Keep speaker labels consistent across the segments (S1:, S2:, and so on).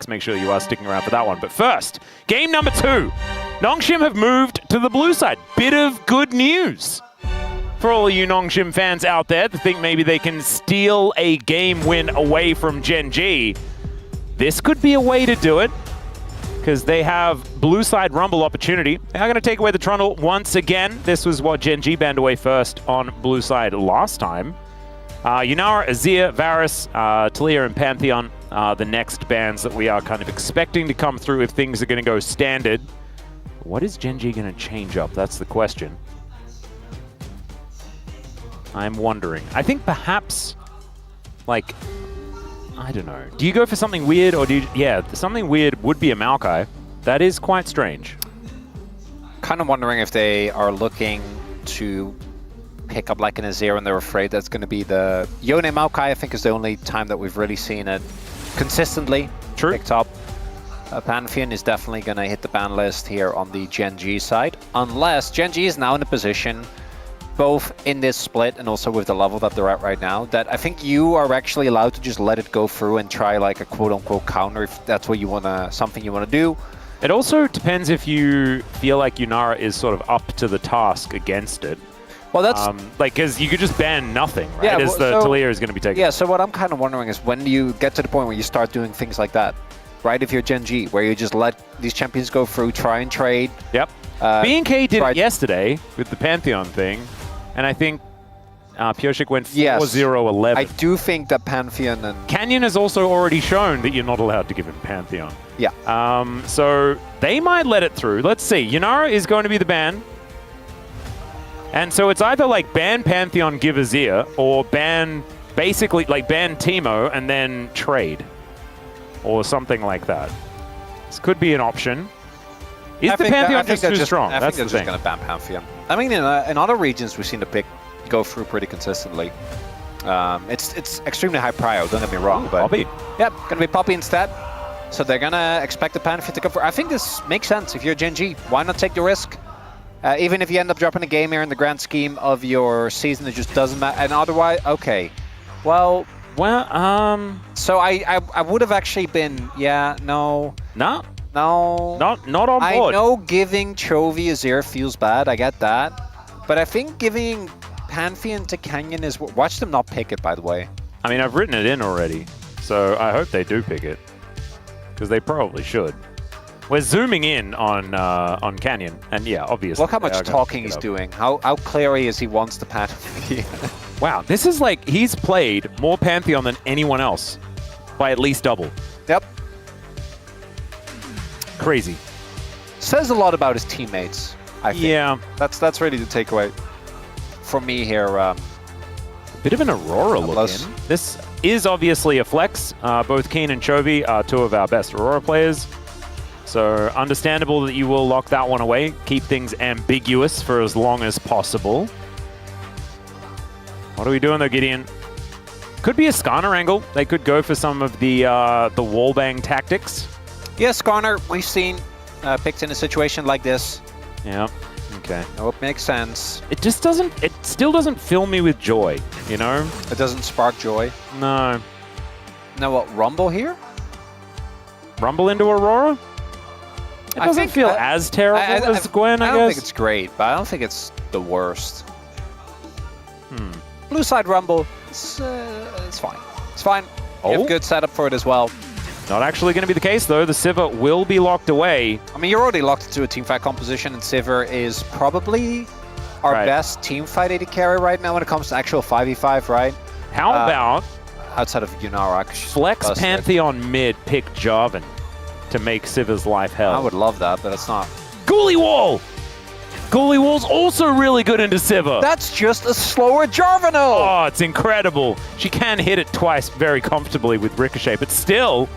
S1: Make sure you are sticking around for that one. But first, game number 2. Nongshim have moved to the blue side. Bit of good news for all of you Nongshim fans out there that think maybe they can steal a game win away from Gen.G. This could be a way to do it, because they have blue side rumble opportunity. They're going to take away the trundle once again. This was what Gen.G banned away first on blue side last time. Yunara, Azir, Varus, Talia, and Pantheon are the next bans that we are kind of expecting to come through if things are going to go standard. What is Gen.G going to change up? That's the question. I'm wondering. I think perhaps, like, I don't know. Do you go for something weird, or do you... Yeah, something weird would be a Maokai. That is quite strange.
S2: Kind of wondering if they are looking to pick up like an Azir and they're afraid that's going to be the... Yone Maokai, I think, is the only time that we've really seen it consistently picked up. Pantheon is definitely going to hit the ban list here on the Gen.G side, unless Gen.G is now in a position, both in this split and also with the level that they're at right now, that I think you are actually allowed to just let it go through and try like a quote-unquote counter if that's what you want to, something you want to do.
S1: It also depends if you feel like Yunara is sort of up to the task against it.
S2: Well, that's...
S1: like, because you could just ban nothing, right? Yeah, as the Talia is going to be taken.
S2: Yeah, so what I'm kind of wondering is when do you get to the point where you start doing things like that, right? If you're Gen.G, where you just let these champions go through, try and trade.
S1: Yep. B&K did it yesterday with the Pantheon thing, and I think Pioshik went 4-0-11.
S2: I do think that Pantheon and...
S1: Canyon has also already shown that you're not allowed to give him Pantheon.
S2: Yeah.
S1: So they might let it through. Let's see. Yunara is going to be the ban. And so it's either like ban Pantheon, give Azir, or ban, basically like ban Teemo and then trade. Or something like that. This could be an option. Is the Pantheon just too strong?
S2: I think they're just going to ban Pantheon. I mean, in other regions, we've seen the pick go through pretty consistently. It's extremely high prio, don't get me wrong. But
S1: Poppy.
S2: Yep, going to be Poppy instead. So they're going to expect the Pantheon to go through. I think this makes sense. If you're Gen.G, why not take the risk? Even if you end up dropping a game here in the grand scheme of your season, it just doesn't matter. And otherwise, okay. Well, so I would have actually been, no.
S1: No.
S2: No.
S1: Not on board.
S2: I know giving Chovy Azir feels bad, I get that. But I think giving Pantheon to Canyon is... Watch them not pick it, by the way.
S1: I mean, I've written it in already, so I hope they do pick it. Because they probably should. We're zooming in on Canyon, and yeah, obviously.
S2: Look how much talking he's doing. How clearly is he wants the Pantheon.
S1: Wow, this is like, he's played more Pantheon than anyone else by at least double.
S2: Yep.
S1: Crazy.
S2: Says a lot about his teammates, I think.
S1: Yeah.
S2: That's really the takeaway for me here.
S1: Bit of an Aurora look in. This is obviously a flex. Both Keen and Chovy are two of our best Aurora players. So understandable that you will lock that one away. Keep things ambiguous for as long as possible. What are we doing though, Gideon? Could be a Skarner angle. They could go for some of the wallbang tactics.
S2: Yeah, Skarner, we've seen picked in a situation like this.
S1: Yeah, okay.
S2: No, it makes sense.
S1: It just doesn't, it still doesn't fill me with joy, you know?
S2: It doesn't spark joy?
S1: No.
S2: Now what, Rumble here?
S1: Rumble into Aurora? It doesn't feel as terrible as Gwen, I guess.
S2: I don't think it's great, but I don't think it's the worst. Blue side Rumble, it's fine. It's fine. You have good setup for it as well.
S1: Not actually going to be the case, though. The Sivir will be locked away.
S2: I mean, you're already locked into a teamfight composition, and Sivir is probably our best teamfight AD carry right now when it comes to actual 5v5, right?
S1: How about...
S2: outside of Yunara,
S1: flex Pantheon mid, pick Jarvan to make Sivir's life hell.
S2: I would love that, but it's not.
S1: Ghoulie Wall! Ghoulie Wall's also really good into Sivir.
S2: That's just a slower Jarvan.
S1: Oh, it's incredible. She can hit it twice very comfortably with Ricochet, but still,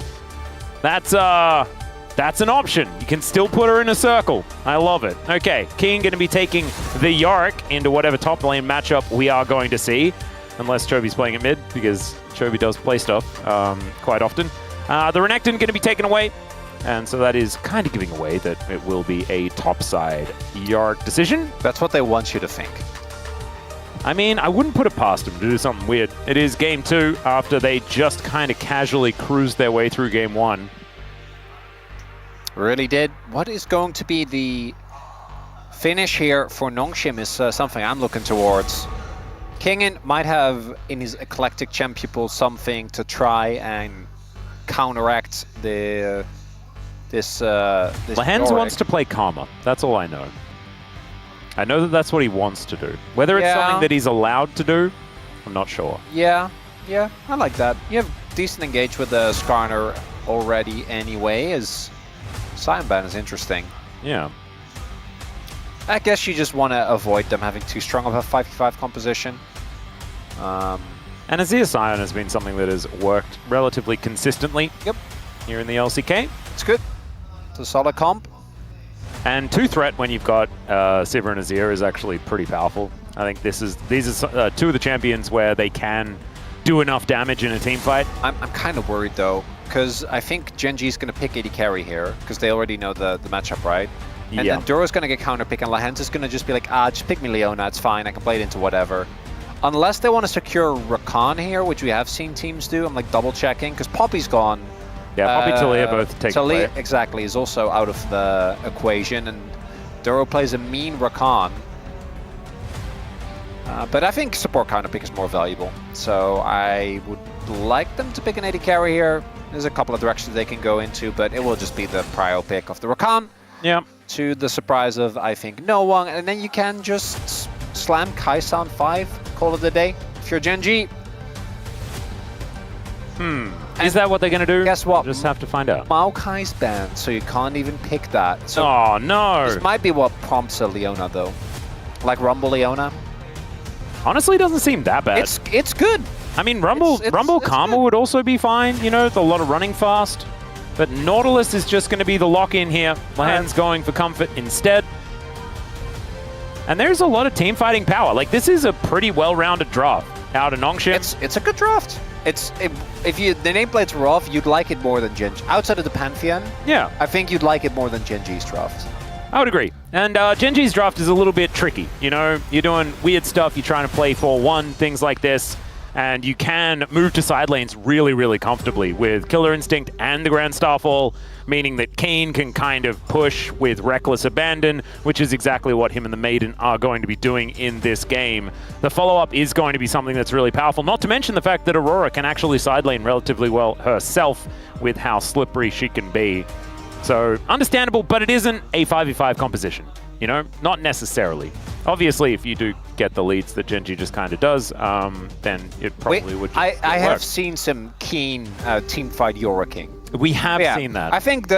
S1: that's an option. You can still put her in a circle. I love it. Okay, Keen going to be taking the Yorick into whatever top lane matchup we are going to see, unless Chovy's playing at mid, because Chovy does play stuff quite often. The Renekton going to be taken away. And so that is kind of giving away that it will be a topside Yorick decision.
S2: That's what they want you to think.
S1: I mean, I wouldn't put it past them to do something weird. It is game 2 after they just kind of casually cruised their way through game 1.
S2: Really did. What is going to be the finish here for Nongshim is something I'm looking towards. Kingen might have in his eclectic champion pool something to try and counteract this
S1: Lehens wants to play Karma. That's all I know. I know that that's what he wants to do. Whether it's something that he's allowed to do, I'm not sure.
S2: Yeah, I like that. You have decent engage with the Skarner already anyway, as Cyanban is interesting.
S1: Yeah.
S2: I guess you just want to avoid them having too strong of a 5v5 composition.
S1: And Azir Sion has been something that has worked relatively consistently here in the LCK.
S2: It's good. It's a solid comp.
S1: And 2-threat when you've got Sivir and Azir is actually pretty powerful. I think these are two of the champions where they can do enough damage in a team fight.
S2: I'm kind of worried though, because I think Gen.G is going to pick AD carry here, because they already know the matchup, right? And then Duro's going to get counterpick, and Lehens is going to just be like, just pick me Leona, it's fine, I can play it into whatever. Unless they want to secure Rakan here, which we have seen teams do, I'm like double checking, because Poppy's gone.
S1: Yeah, Poppy Talia both take
S2: Talia, exactly, is also out of the equation, and Duro plays a mean Rakan. But I think support counterpick is more valuable, so I would like them to pick an AD carry here. There's a couple of directions they can go into, but it will just be the prio pick of the Rakan.
S1: Yeah.
S2: To the surprise of, I think, no one, and then you can just slam Kai'Sa on 5, call it a day, if you're Gen.G.
S1: Is that what they're going to do?
S2: Guess what?
S1: We'll just have to find out.
S2: Maokai's banned, so you can't even pick that. So
S1: oh, no!
S2: This might be what prompts a Leona, though. Like Rumble Leona.
S1: Honestly, it doesn't seem that bad.
S2: It's good.
S1: I mean, Rumble Karma would also be fine, you know, with a lot of running fast. But Nautilus is just going to be the lock-in here. Lehens going for comfort instead. And there's a lot of team fighting power. Like, this is a pretty well-rounded draft out of Nongshim.
S2: It's a good draft. If the nameplates were off, you'd like it more than Gen.G. Outside of the Pantheon, I think you'd like it more than Gen.G's draft.
S1: I would agree. And Gen.G's draft is a little bit tricky. You know, you're doing weird stuff. You're trying to play 4-1, things like this. And you can move to side lanes really, really comfortably with Killer Instinct and the Grand Starfall, meaning that Kayn can kind of push with Reckless Abandon, which is exactly what him and the Maiden are going to be doing in this game. The follow-up is going to be something that's really powerful, not to mention the fact that Aurora can actually side lane relatively well herself with how slippery she can be. So, understandable, but it isn't a 5v5 composition, you know? Not necessarily. Obviously, if you do get the leads that Gen.G just kind of does, then it probably would just
S2: I have seen some keen team fight Yora King.
S1: We have seen that.
S2: I think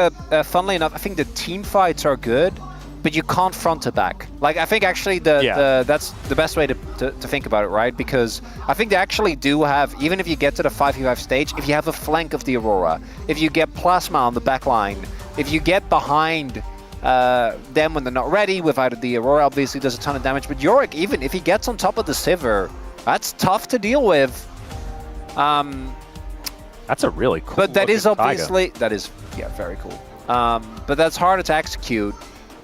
S2: funnily enough, I think the team fights are good, but you can't front to back. Like, I think actually that's the best way to think about it, right? Because I think they actually do have, even if you get to the 5v5 stage, if you have a flank of the Aurora, if you get Plasma on the back line, if you get behind them when they're not ready, with either the Aurora obviously does a ton of damage, but Yorick, even if he gets on top of the Sivir, that's tough to deal with.
S1: That's a really cool
S2: But that is obviously,
S1: tiger.
S2: Very cool. But that's harder to execute.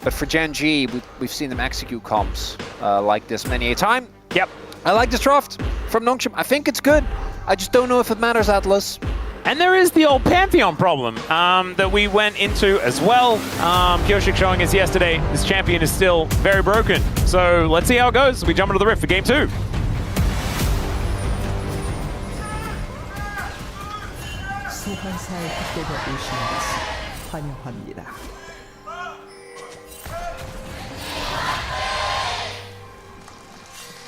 S2: But for Gen.G, we've seen them execute comps like this many a time.
S1: Yep.
S2: I like this draft from Nongshim. I think it's good. I just don't know if it matters, Atlas.
S1: And there is the old Pantheon problem that we went into as well. Kyoshik showing us yesterday, this champion is still very broken. So let's see how it goes. We jump into the Rift for Game 2.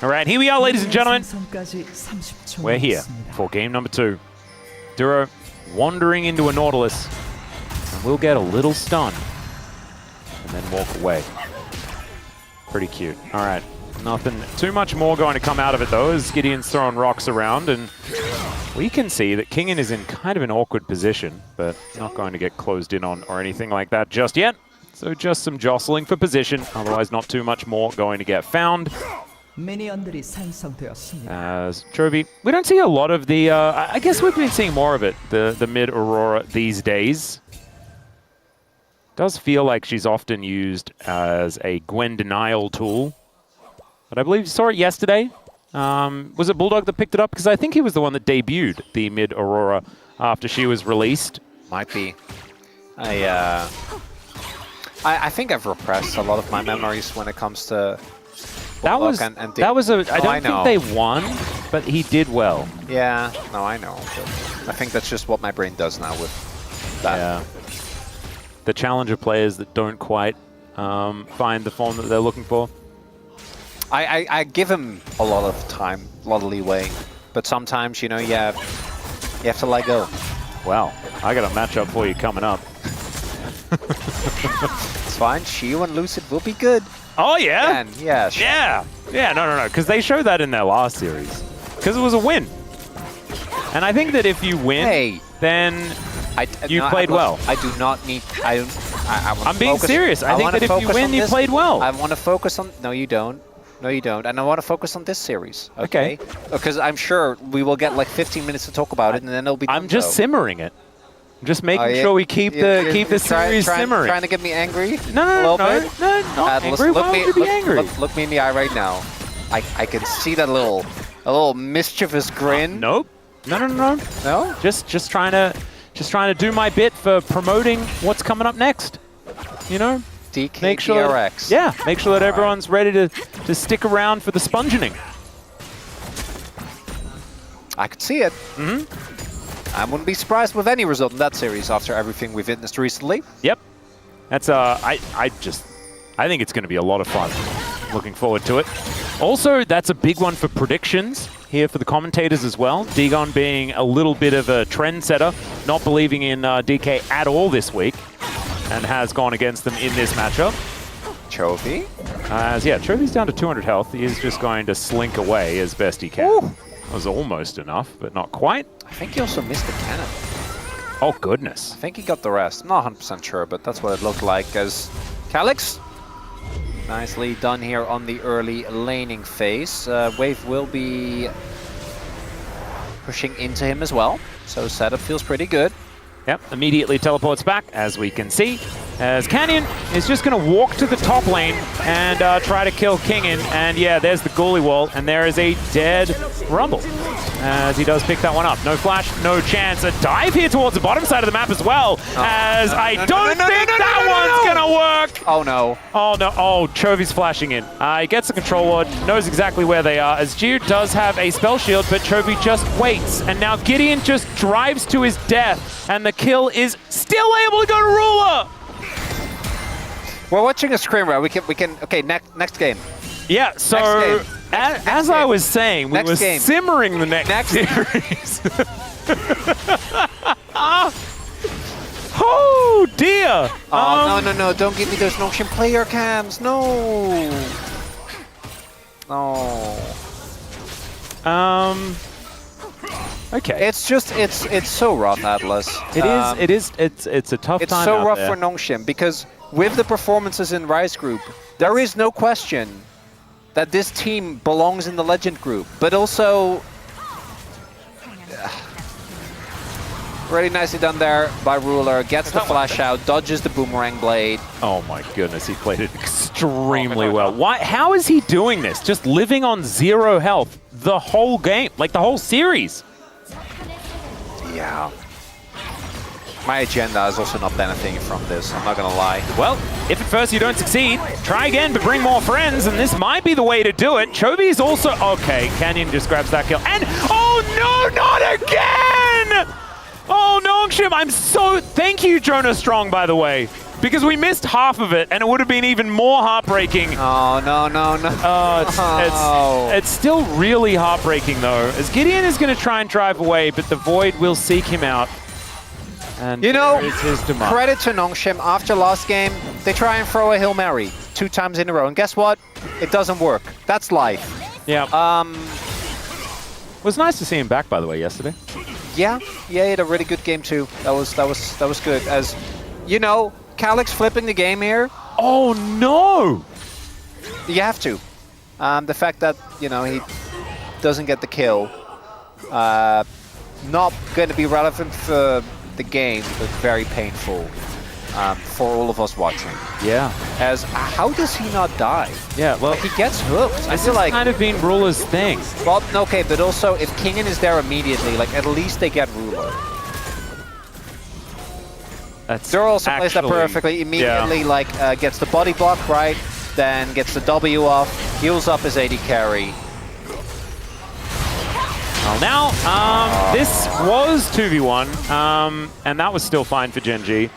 S1: All right, here we are, ladies and gentlemen. We're here for game number 2. Duro wandering into a Nautilus, and we'll get a little stun, and then walk away. Pretty cute. All right, nothing too much more going to come out of it, though, as Gideon's throwing rocks around, and we can see that Kingen is in kind of an awkward position, but not going to get closed in on or anything like that just yet. So just some jostling for position, otherwise not too much more going to get found. As Chovy, we don't see a lot of the, I guess we've been seeing more of it, the mid-Aurora these days. Does feel like she's often used as a Gwen denial tool. But I believe you saw it yesterday. Was it Bulldog that picked it up? Because I think he was the one that debuted the mid-Aurora after she was released.
S2: Might be. I I think I've repressed a lot of my memories when it comes to
S1: That was
S2: and
S1: that was a. I don't
S2: I know.
S1: think they won, but he did well.
S2: Yeah, no, I know. But I think that's just what my brain does now with that.
S1: Yeah. The challenger players that don't quite find the form that they're looking for.
S2: I give him a lot of time, a lot of leeway, but sometimes, you know, you have to let go.
S1: Wow, I got a matchup for you coming up.
S2: It's fine. Shiyu and Lucid will be good.
S1: Oh yeah,
S2: And yeah, sure.
S1: yeah. No, because they showed that in their last series, because it was a win. And I think that if you win,
S2: Hey.
S1: then you played well.
S2: I do not need.
S1: I'm being serious. I think that if you win, you played well.
S2: I want to focus on. No, you don't. No, you don't. And I want to focus on this series. Okay. Because I'm sure we will get like 15 minutes to talk about it, and then it'll be.
S1: I'm just simmering it. I'm just making
S2: yeah,
S1: sure we keep the series simmering.
S2: Trying to get me angry?
S1: No, not angry. Why would you be angry?
S2: Look me in the eye right now. I can see that little mischievous grin.
S1: Nope. No.
S2: No?
S1: Just trying to do my bit for promoting what's coming up next. You know?
S2: DK
S1: Make sure
S2: DRX.
S1: make sure that everyone's ready to stick around for the spongening.
S2: I could see it. I wouldn't be surprised with any result in that series after everything we've witnessed recently.
S1: Yep. That's I think it's going to be a lot of fun. Looking forward to it. Also, that's a big one for predictions here for the commentators as well. Dagon being a little bit of a trendsetter, not believing in DK at all this week, and has gone against them in this matchup.
S2: Chovy?
S1: Chovy's down to 200 health. He is just going to slink away as best he can.
S2: Ooh.
S1: Was almost enough, but not quite.
S2: I think he also missed the cannon.
S1: Oh, goodness.
S2: I think he got the rest. I'm not 100% sure, but that's what it looked like as Calyx. Nicely done here on the early laning phase. Wave will be pushing into him as well, so setup feels pretty good.
S1: Yep, immediately teleports back, as we can see, as Canyon is just going to walk to the top lane and try to kill Kingin. And yeah, there's the Ghoulie wall, and there is a dead Rumble, as he does pick that one up. No flash, no chance. A dive here towards the bottom side of the map as well, I don't think that one's going to work.
S2: Oh no.
S1: Oh no, oh, Chovy's flashing in. He gets the control ward, knows exactly where they are, as Gio does have a spell shield, but Chovy just waits. And now Gideon just drives to his death, and the kill is still able to go to Ruler.
S2: We're watching a screen, right? We can. Okay, next game.
S1: Yeah. So as I was saying, we were simmering the next series. Oh dear.
S2: Oh no! Don't give me those Nongshim player cams. No.
S1: Okay.
S2: It's so rough, Atlas.
S1: It's a tough time.
S2: It's so rough
S1: there
S2: for Nongshim because with the performances in Rise Group, there is no question that this team belongs in the Legend Group. But also, really nicely done there by Ruler. Gets the flash out, dodges the boomerang blade.
S1: Oh my goodness, he played it extremely well. Why? How is he doing this? Just living on 0 health the whole game, like the whole series.
S2: Yeah. My agenda is also not benefiting from this, I'm not gonna lie.
S1: Well, if at first you don't succeed, try again but bring more friends, and this might be the way to do it. Chovy is also... Okay, Canyon just grabs that kill. And... Oh no, not again! Oh, Nongshim, I'm so... Thank you, Jonah Strong, by the way. Because we missed half of it, and it would have been even more heartbreaking.
S2: Oh, no.
S1: It's still really heartbreaking, though, as Gideon is going to try and drive away, but the Void will seek him out. And
S2: you know,
S1: it's his demise.
S2: Credit to Nongshim, after last game, they try and throw a Hail Mary 2 times in a row, and guess what? It doesn't work. That's life.
S1: Yeah. It was nice to see him back, by the way, yesterday.
S2: Yeah, he had a really good game too. That was good. As you know, Calyx flipping the game here.
S1: Oh no!
S2: You have to. The fact that he doesn't get the kill, not going to be relevant for the game, but very painful for all of us watching.
S1: Yeah.
S2: As how does he not die?
S1: Yeah. Well,
S2: he gets hooked.
S1: I feel like kind of been Ruler's thing.
S2: Well, okay, but also if Kingin is there immediately, like at least they get Ruler. Duro also plays that perfectly. Immediately, like, gets the body block right, then gets the W off, heals up his AD carry.
S1: Well, now, this was 2v1, and that was still fine for Gen.G.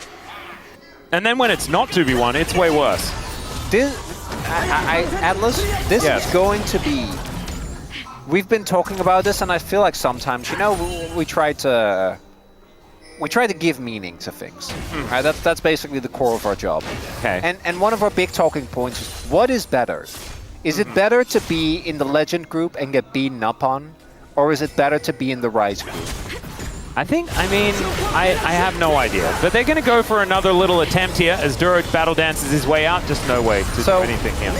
S1: And then when it's not 2v1, it's way worse.
S2: Atlas, this is going to be... We've been talking about this, and I feel like sometimes, you know, we try to give meaning to things. Right? That's basically the core of our job.
S1: Okay.
S2: And one of our big talking points is, what is better? Is it better to be in the Legend group and get beaten up on? Or is it better to be in the Rise group?
S1: I have no idea. But they're going to go for another little attempt here as Duro battle dances his way out. Just no way to do anything here.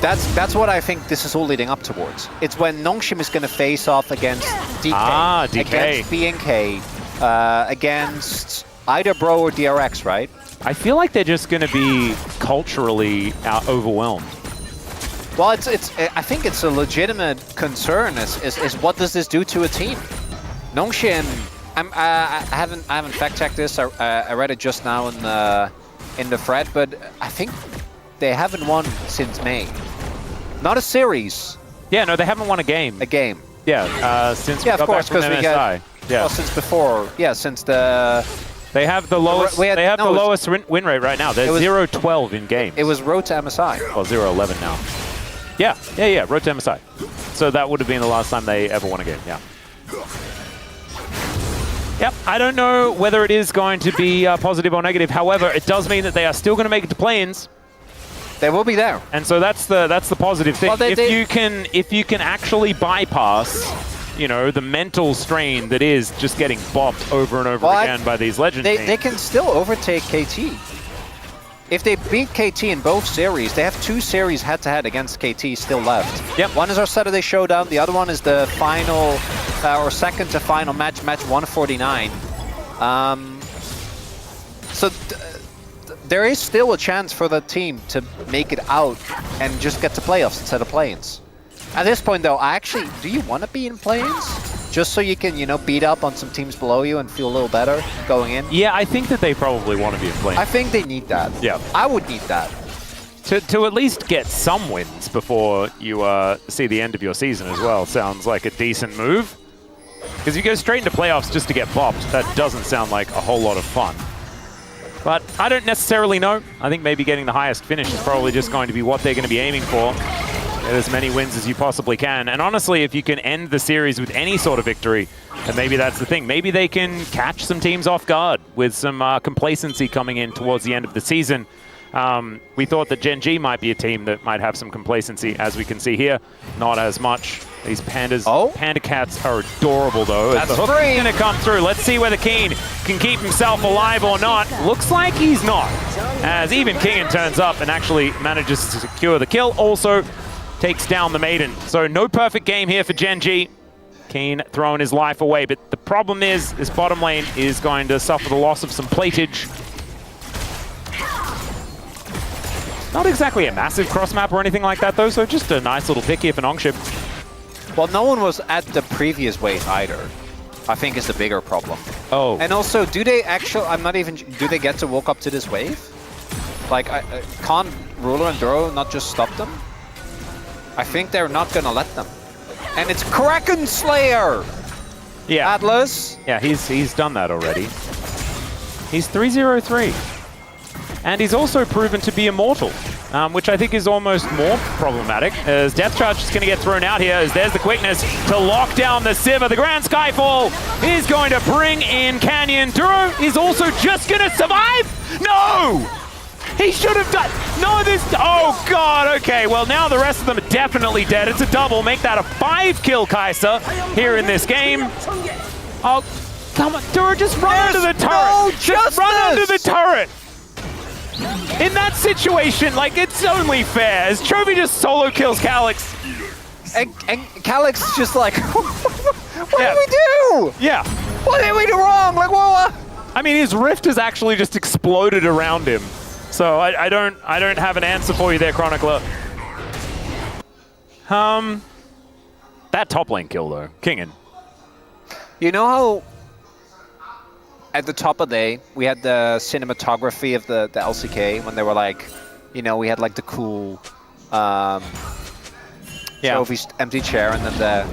S2: That's what I think this is all leading up towards. It's when Nongshim is going to face off against DK.
S1: DK.
S2: Against BNK. Against either Bro or DRX, right?
S1: I feel like they're just going to be culturally overwhelmed.
S2: Well, I think it's a legitimate concern. Is what does this do to a team? Nongshim, I haven't fact checked this. I read it just now in the thread, but I think they haven't won since May. Not a series.
S1: Yeah, no, they haven't won a game.
S2: A game.
S1: Yeah, since
S2: of course, because we
S1: MSI.
S2: Well, since before. Yeah, since the.
S1: They have the lowest. They have the lowest win rate right now. They're 0-12 in games.
S2: It was road to MSI.
S1: Well, 0-11 now. Yeah, road to MSI. So that would have been the last time they ever won a game, yeah. Yep, I don't know whether it is going to be positive or negative. However, it does mean that they are still going to make it to play-ins.
S2: They will be there.
S1: And so that's the positive thing.
S2: Well,
S1: if you can actually bypass, you know, the mental strain that is just getting bopped over and over again by these legend teams.
S2: They can still overtake KT. If they beat KT in both series, they have 2 series head-to-head against KT still left.
S1: Yep.
S2: One is our Saturday Showdown, the other one is the final, or second to final match 149. So there is still a chance for the team to make it out and just get to playoffs instead of play-ins. At this point, though, do you want to be in play-ins? Just so you can, you know, beat up on some teams below you and feel a little better going in?
S1: Yeah, I think that they probably want to be in play-ins.
S2: I think they need that.
S1: Yeah.
S2: I would need that.
S1: To at least get some wins before you see the end of your season as well sounds like a decent move. Because you go straight into playoffs just to get bopped, that doesn't sound like a whole lot of fun. But I don't necessarily know. I think maybe getting the highest finish is probably just going to be what they're going to be aiming for. Get as many wins as you possibly can. And honestly, if you can end the series with any sort of victory, then maybe that's the thing. Maybe they can catch some teams off guard with some complacency coming in towards the end of the season. We thought that Gen.G might be a team that might have some complacency, as we can see here. Not as much. These pandas, panda cats are adorable, though.
S2: That's
S1: the hook's going to come through. Let's see whether Keen can keep himself alive or not. Looks like he's not, as even Kingen turns up and actually manages to secure the kill. Also takes down the Maiden. So no perfect game here for Gen.G. Keen throwing his life away, but the problem is this bottom lane is going to suffer the loss of some platage. Not exactly a massive cross map or anything like that, though, so just a nice little pick here for Nongshim.
S2: Well, no one was at the previous wave either, I think is the bigger problem.
S1: Oh.
S2: And also, do they actually, do they get to walk up to this wave? Like, can't Ruler and Duro not just stop them? I think they're not gonna let them. And it's Kraken Slayer!
S1: Yeah.
S2: Atlas?
S1: Yeah, he's done that already. He's 3-0-3. And he's also proven to be immortal, which I think is almost more problematic, as Death Charge is going to get thrown out here, as there's the quickness to lock down the Sivir. The Grand Skyfall is going to bring in Canyon. Duro is also just going to survive? No! He should have done... No, this... Oh, God, okay. Well, now the rest of them are definitely dead. It's a double. Make that a 5-kill Kai'Sa here in this game. Oh, come on. Duro, just run under the turret.
S2: No
S1: just run under the turret. In that situation, like, it's only fair, as Chovy just solo kills Calyx.
S2: And Calyx is just like, what did we do?
S1: Yeah.
S2: What did we do wrong? Like, what?
S1: I mean, his rift has actually just exploded around him. So I don't have an answer for you there, Chronicler. That top lane kill, though. Kingen.
S2: You know how at the top of the day, we had the cinematography of the LCK when they were like, you know, we had like the cool trophy empty chair, and then the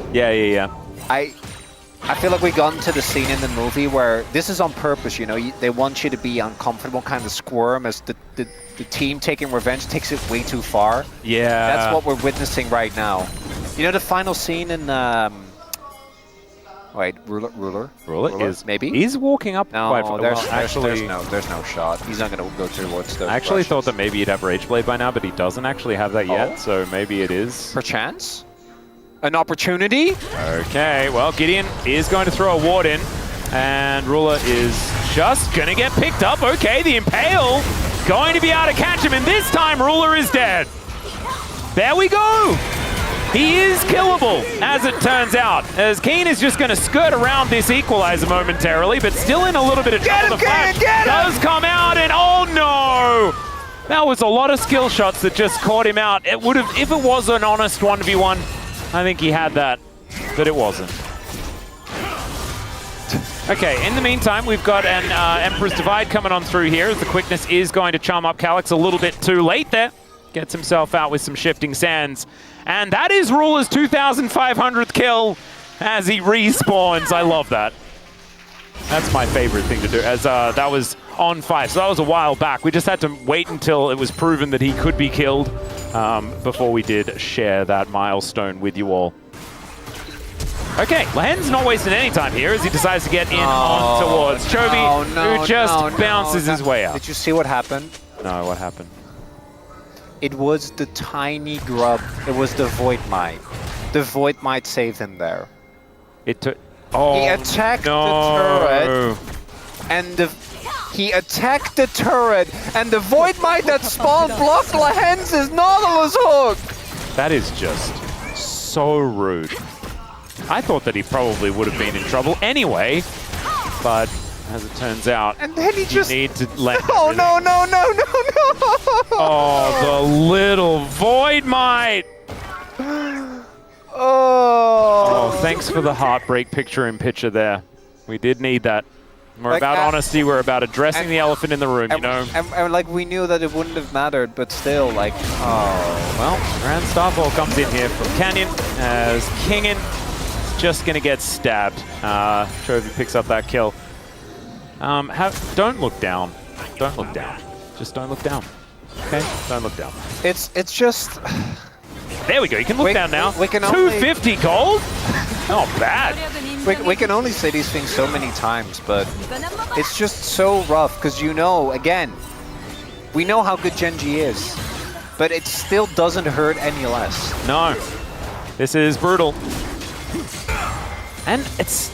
S2: I feel like we got into the scene in the movie where this is on purpose, you know, they want you to be uncomfortable, kind of squirm as the team taking revenge takes it way too far.
S1: Yeah.
S2: That's what we're witnessing right now. You know the final scene in wait, Ruler
S1: is
S2: maybe
S1: he's walking up.
S2: No,
S1: quite
S2: there's no shot. He's not going to go towards the
S1: I actually
S2: Russians.
S1: thought that maybe he'd have Rage Blade by now, but he doesn't actually have that yet, so maybe it is.
S2: Perchance? An opportunity?
S1: Okay, well, Gideon is going to throw a ward in, and Ruler is just going to get picked up. Okay, the Impale going to be able to catch him, and this time Ruler is dead. There we go. He is killable, as it turns out, as Keen is just going to skirt around this equalizer momentarily, but still in a little bit of trouble. The flash does come out, and oh no! That was a lot of skill shots that just caught him out. It would have, if it was an honest 1v1, I think he had that, but it wasn't. Okay, in the meantime, we've got an Emperor's Divide coming on through here, as the quickness is going to charm up Calyx a little bit too late there. Gets himself out with some shifting sands. And that is Ruler's 2,500th kill as he respawns. I love that. That's my favorite thing to do, as that was on 5. So that was a while back. We just had to wait until it was proven that he could be killed before we did share that milestone with you all. Okay, Lahen's not wasting any time here as he decides to get in on towards Chovy, who just bounces his way out.
S2: Did you see what happened?
S1: No, what happened?
S2: It was the tiny grub. It was the Void Might. The Void Might saved him there.
S1: It took... Oh,
S2: he attacked the turret, and he attacked the turret, and the Void Might that spawned blocked Lahen's Nautilus hook!
S1: That is just so rude. I thought that he probably would have been in trouble anyway, but as it turns out,
S2: and then he just
S1: need to let
S2: no.
S1: Oh, the little Void Might! Oh, thanks for the heartbreak picture-in-picture there. We did need that. We're like, about honesty, we're about addressing the elephant in the room, you know?
S2: And like, we knew that it wouldn't have mattered, but still, like, oh.
S1: Well, Grand Starfall comes in here from Canyon, as Kingin is just going to get stabbed. Chovy picks up that kill. Don't look down. Don't look down. Just don't look down. Okay? Don't look down.
S2: It's just...
S1: There we go. You can look down now.
S2: We can
S1: 250 gold? Not bad.
S2: We can only say these things so many times, but it's just so rough because, you know, again, we know how good Gen.G is, but it still doesn't hurt any less.
S1: No. This is brutal. And it's...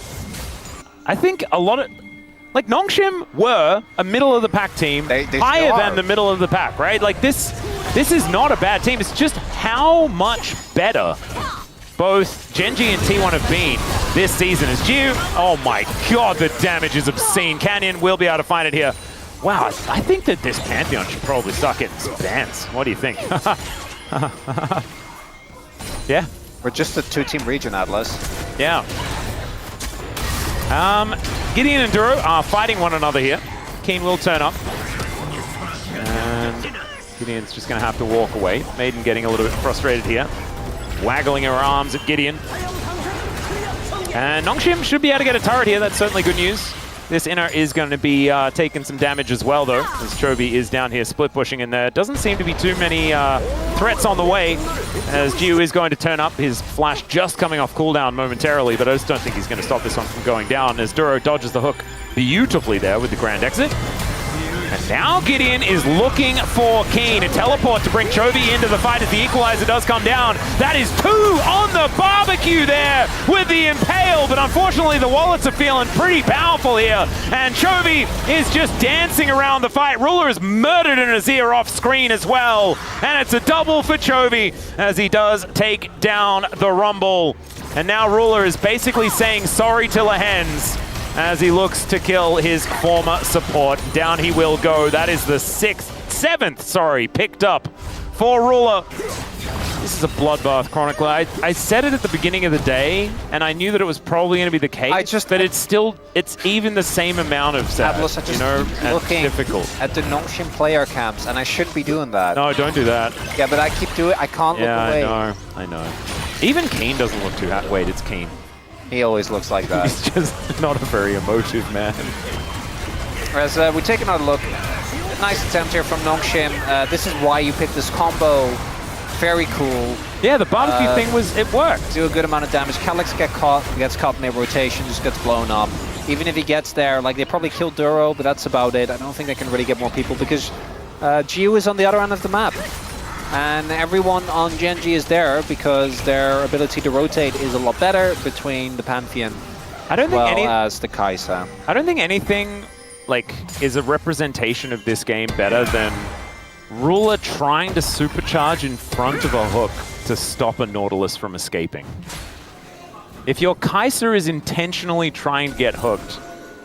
S1: I think a lot of... Like, Nongshim were a middle-of-the-pack team, higher than the middle of the pack, right? Like, this is not a bad team. It's just how much better both Gen.G and T1 have been this season. As Gio, oh my god, the damage is obscene. Canyon will be able to find it here. Wow, I think that this Pantheon should probably start getting some bans. What do you think? Yeah?
S2: We're just a two-team region, Atlas.
S1: Yeah. Gideon and Duro are fighting one another here. Keen will turn up. And Gideon's just going to have to walk away. Maiden getting a little bit frustrated here. Waggling her arms at Gideon. And Nongshim should be able to get a turret here. That's certainly good news. This inner is going to be taking some damage as well, though, as Chovy is down here split pushing, and there doesn't seem to be too many threats on the way, as Gio is going to turn up. His flash just coming off cooldown momentarily, but I just don't think he's going to stop this one from going down, as Duro dodges the hook beautifully there with the grand exit. And now Gideon is looking for Keen, a teleport to bring Chovy into the fight as the equalizer does come down. That is 2 on the barbecue there with the Impale, but unfortunately the wallets are feeling pretty powerful here. And Chovy is just dancing around the fight. Ruler is murdered in his ear off screen as well. And it's a double for Chovy as he does take down the Rumble. And now Ruler is basically saying sorry to Lahens as he looks to kill his former support. Down he will go. That is the 7th, picked up for Ruler. This is a bloodbath chronicle. I said it at the beginning of the day, and I knew that it was probably going to be the case. But it's even the same amount of sad.
S2: Atlas, I just keep looking at the Nongshim player camps, and I shouldn't be doing that.
S1: No, don't do that.
S2: Yeah, but I keep doing it. I can't look away.
S1: Yeah, I know. Even Keen doesn't look too happy. Wait, it's Keen.
S2: He always looks like that.
S1: He's just not a very emotive man.
S2: As we take another look, nice attempt here from Nongshim. This is why you picked this combo. Very cool.
S1: Yeah, the barbecue thing it worked.
S2: Do a good amount of damage. Calyx gets caught in their rotation, just gets blown up. Even if he gets there, like they probably killed Duro, but that's about it. I don't think they can really get more people because Geo is on the other end of the map. And everyone on Gen.G is there because their ability to rotate is a lot better between the Pantheon as the Kai'Sa.
S1: I don't think anything is a representation of this game better than Ruler trying to supercharge in front of a hook to stop a Nautilus from escaping. If your Kai'Sa is intentionally trying to get hooked,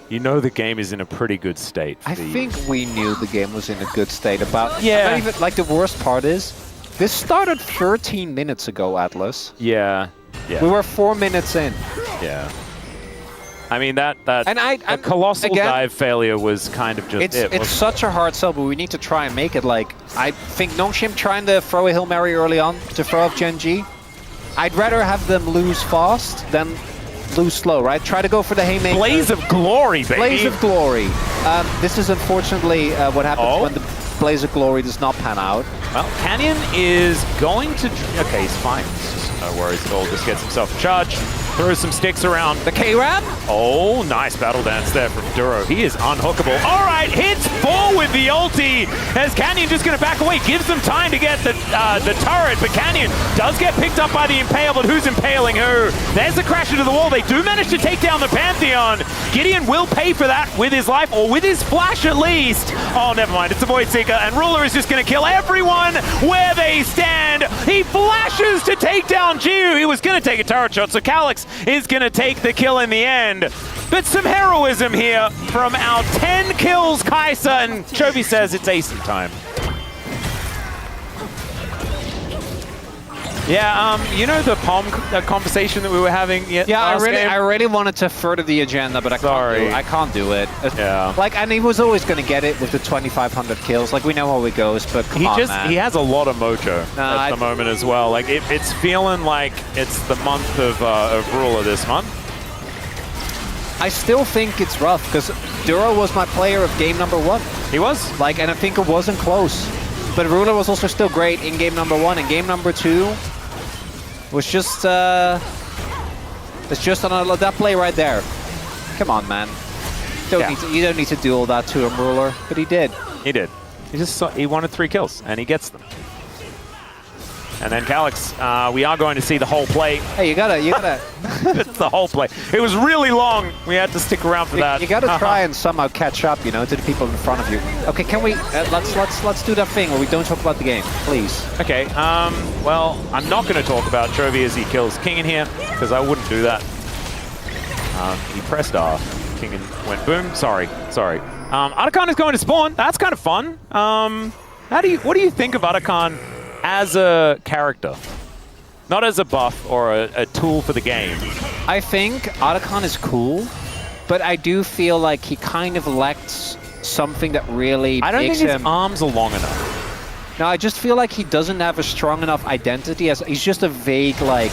S1: you know the game is in a pretty good state.
S2: I think we knew the game was in a good state about...
S1: Yeah.
S2: Not even, the worst part is, this started 13 minutes ago, Atlas.
S1: Yeah.
S2: We were 4 minutes in.
S1: Yeah. I mean, that a colossal dive failure was kind of just
S2: It's such a hard sell, but we need to try and make it I think Nongshim trying to throw a Hail Mary early on to throw off Gen.G. I'd rather have them lose fast than lose slow, right? Try to go for the haymaker.
S1: Blaze of Glory, baby!
S2: Blaze of Glory. This is unfortunately what happens when the Blaze of Glory does not pan out.
S1: Well, Canyon is going to... Okay, he's fine. No worries at all. Just gets himself a charge. Throws some sticks around.
S2: The K-Ram?
S1: Oh, nice battle dance there from Duro. He is unhookable. All right, hits 4 with the ulti as Canyon just going to back away. Gives them time to get the turret, but Canyon does get picked up by the Impale, but who's impaling who? There's the crash into the wall. They do manage to take down the Pantheon. Gideon will pay for that with his life, or with his flash at least. Oh, never mind. It's a Void Seeker, and Ruler is just going to kill everyone where they stand. He flashes to take down Jiu. He was going to take a turret shot, so Calyx is going to take the kill in the end. But some heroism here from our 10 kills Kai'Sa, and Chovy says it's Ace time. Yeah, you know the POM conversation that we were having
S2: Yeah, I really wanted to further the agenda, but I can't do it.
S1: Yeah.
S2: And he was always going to get it with the 2,500 kills. We know how it goes, but come on, man.
S1: He has a lot of mojo at the moment as well. It's feeling like it's the month of Ruler this month.
S2: I still think it's rough, because Duro was my player of game number 1. He was. And I think it wasn't close. But Ruler was also still great in game number 1. In game number 2, was just it's just on that play right there. Come on, man. You don't need to do all that to him, Ruler, but he did.
S1: He did. He wanted 3 kills, and he gets them. And then Calyx, we are going to see the whole play.
S2: Hey, you gotta.
S1: It's the whole play. It was really long. We had to stick around for that.
S2: You gotta try and somehow catch up, to the people in front of you. Okay, can we? Let's do that thing where we don't talk about the game, please.
S1: Okay. Well, I'm not going to talk about Chovy as he kills King in here because I wouldn't do that. He pressed R. King went boom. Sorry. Otacon is going to spawn. That's kind of fun. What do you think of Otacon as a character? Not as a buff or a tool for the game.
S2: I think Otacon is cool, but I do feel like he kind of lacks something that really
S1: I don't
S2: makes
S1: think
S2: him...
S1: his arms are long enough.
S2: No, I just feel like he doesn't have a strong enough identity. He's just a vague,
S1: Duro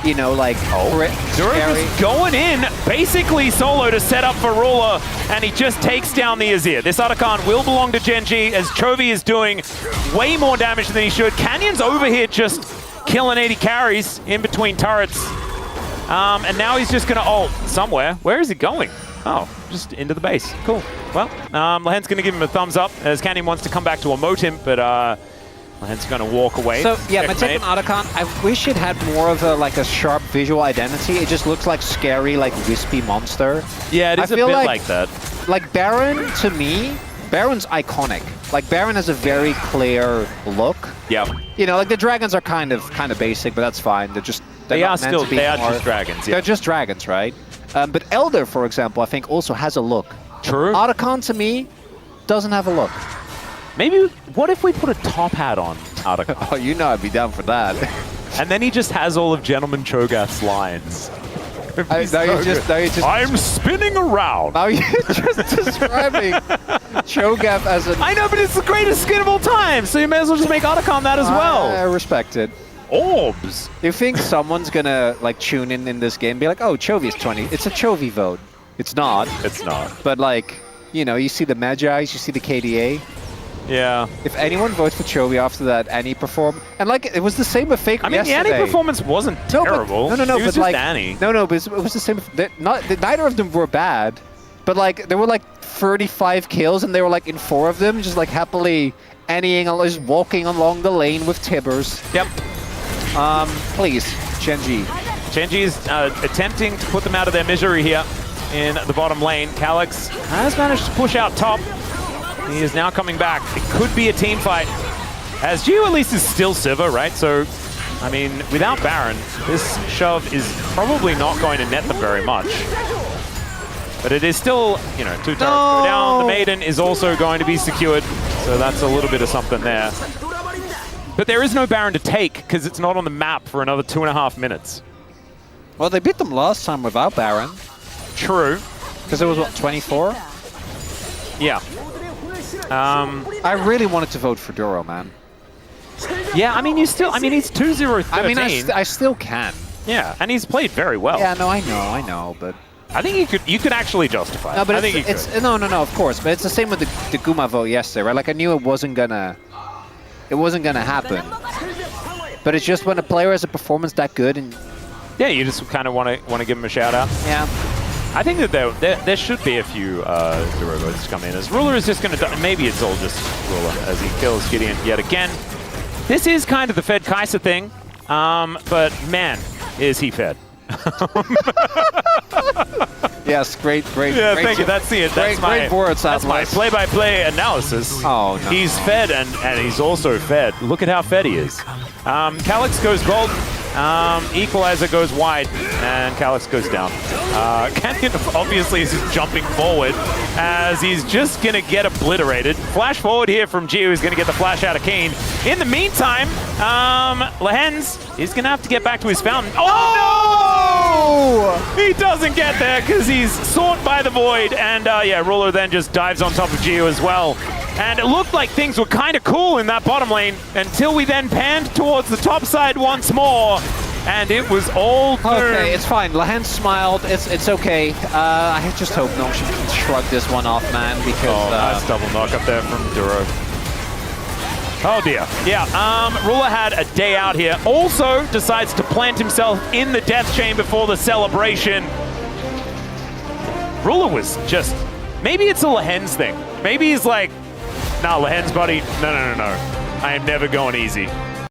S1: is going in, basically solo to set up for Ruler, and he just takes down the Azir. This Otacon will belong to Gen.G as Chovy is doing way more damage than he should. Canyon's over here just killing 80 carries in between turrets. And now he's just going to ult somewhere. Where is he going? Oh, just into the base. Cool. Well, Lehen's going to give him a thumbs up as Canyon wants to come back to emote him, but Lehen's going to walk away.
S2: So, yeah, my take on Otacon, I wish it had more of a sharp visual identity. It just looks like scary, wispy monster.
S1: Yeah, it is a bit like that.
S2: Baron, to me, Baron's iconic. Baron has a very clear look.
S1: Yeah.
S2: The dragons are kind of basic, but that's fine. They are just
S1: dragons. Yeah.
S2: They're just dragons, right? But Elder, for example, I think also has a look.
S1: True.
S2: Otacon, to me, doesn't have a look.
S1: Maybe, what if we put a top hat on? Article.
S2: Oh, you know I'd be down for that.
S1: And then he just has all of Gentleman Cho'Gath's lines.
S2: Now you're just
S1: I'm spinning around.
S2: Now you're just describing Cho'Gath as a...
S1: I know, but it's the greatest skin of all time, so you may as well just make Otacon that as well.
S2: I respect it.
S1: Orbs.
S2: Do you think someone's gonna like tune in this game and be like, oh, Chovy is 20. It's a Chovy vote. It's not.
S1: It's not.
S2: But like, you know, you see the Magi's, you see the KDA.
S1: Yeah.
S2: If anyone votes for Chovy after that Annie perform, and like it was the same with Faker yesterday.
S1: I mean, the Annie performance wasn't terrible.
S2: No,
S1: it was
S2: but
S1: just
S2: like
S1: Annie.
S2: No, but it was the same. Neither of them were bad, but like there were like 35 kills, and they were like in 4 of them, just like happily Annieing, just walking along the lane with Tibbers.
S1: Yep.
S2: Please, Gen.G.
S1: Gen.G is attempting to put them out of their misery here in the bottom lane. Calyx has managed to push out top. He is now coming back. It could be a team fight. As Gio at least is still Sivir, right? So, I mean, without Baron, this shove is probably not going to net them very much. But it is still, you know, 2 turrets go down. The Maiden is also going to be secured. So that's a little bit of something there. But there is no Baron to take because it's not on the map for another 2.5 minutes.
S2: Well, they beat them last time without Baron.
S1: True.
S2: Because it was, what, 24?
S1: Yeah.
S2: I really wanted to vote for Duro, man.
S1: Yeah, I mean, he's 2-0-13.
S2: I mean, I still can.
S1: Yeah, and he's played very well.
S2: Yeah, no, I know, but...
S1: I think you could actually justify it.
S2: No, but
S1: I think
S2: it's no, of course. But it's the same with the Guma vote yesterday, right? Like, I knew it wasn't gonna happen. But it's just when a player has a performance that good and...
S1: Yeah, you just kind of want to give him a shout-out.
S2: Yeah.
S1: I think that there should be a few Duro votes come in. As Ruler is just going to... Maybe it's all just Ruler as he kills Gideon yet again. This is kind of the Fed Kai'Sa thing, but man, is he fed.
S2: Yes, great.
S1: Yeah,
S2: great
S1: thank you. That's it. That's
S2: great words,
S1: that's my play-by-play analysis.
S2: Oh, no.
S1: He's fed and he's also fed. Look at how fed he is. Calyx goes gold. Equalizer goes wide, and Calyx goes down. Canyon obviously is just jumping forward as he's just going to get obliterated. Flash forward here from Gio, who's going to get the flash out of Kane. In the meantime, Lehens is going to have to get back to his fountain. Oh, no! He doesn't get there because he's sought by the Void, and yeah, Ruler then just dives on top of Gio as well. And it looked like things were kind of cool in that bottom lane until we then panned towards the top side once more. And it was all doom.
S2: Okay, it's fine. Lehens smiled. It's okay. I just hope Nongshim can shrug this one off, man, because...
S1: nice double knock up there from Duro. Oh dear. Yeah, Ruler had a day out here. Also decides to plant himself in the death chain before the celebration. Ruler was just... Maybe it's a Lehens thing. Maybe he's like, nah, Lehens, buddy. No. I am never going easy.